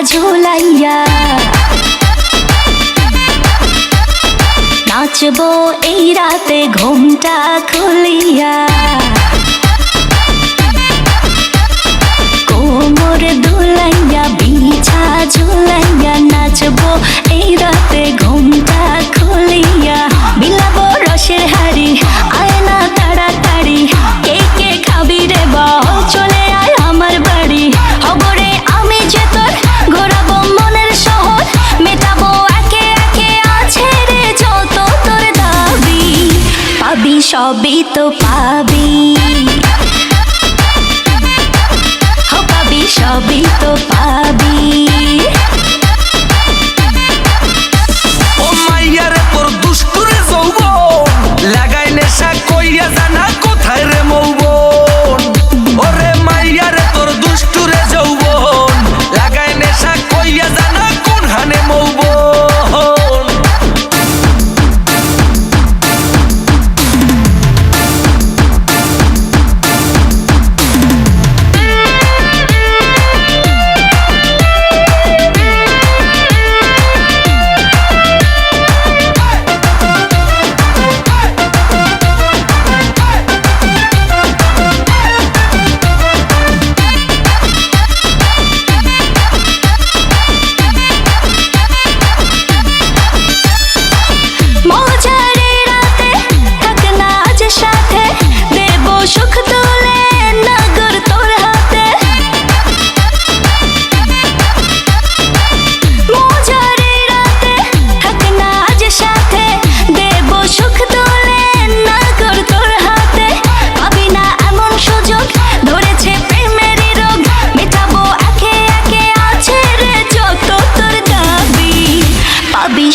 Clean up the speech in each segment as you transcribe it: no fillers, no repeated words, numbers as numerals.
ঝুলাইয়া নাচবো এই রাতে ঘুমটা খুলিয়া কোমর দুলাইয়া বিছা ঝুলাইয়া নাচবো এই রাতে ঘুমটা খুলিয়া বিলাবো রসের হাড়ি আয়না তাড়াতাড়ি কে কে খাবি রে বল চলে আয় আমার বাড়ি হবরে আমি যে তোর ঘোরাবো মনের শহর মেটাবো একে একে আছে রে যত তোর দাবি পাবি সবই তো পাবি সবই তো পাবি ও মাইয়ারে তোর দুষ্টুরে যৌবন লাগাই নেশা কইয়া জানা কোথায় রে মৌবন ওরে মাইয়ারে তোর দুষ্টুরে যৌবন লাগাই নেশা কইয়া জানা কোন হানে মৌবন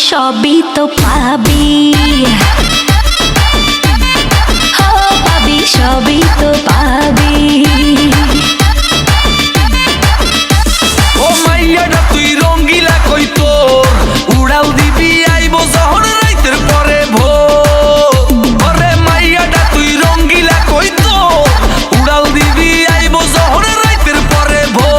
সবই তো পাবি পাবি সবই তো পাবি ও মাইয়াটা তুই রঙ্গিলা কই তোর উড়াল দিবি আইবো যখন রাইতের পরে ভোর ওরে মাইয়াটা তুই রঙ্গিলা কই তোর উড়াল দিবি আইবো যখন রাইতের পরে ভোর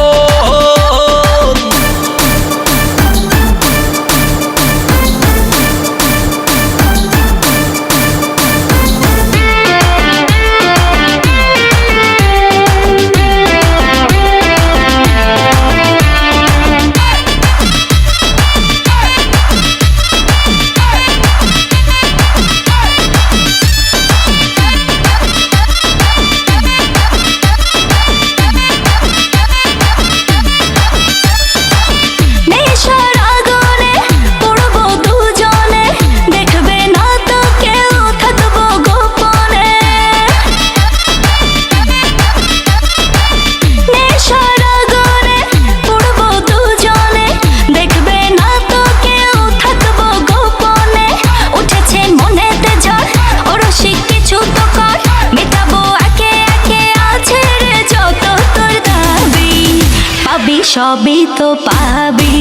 সবই তো পাবি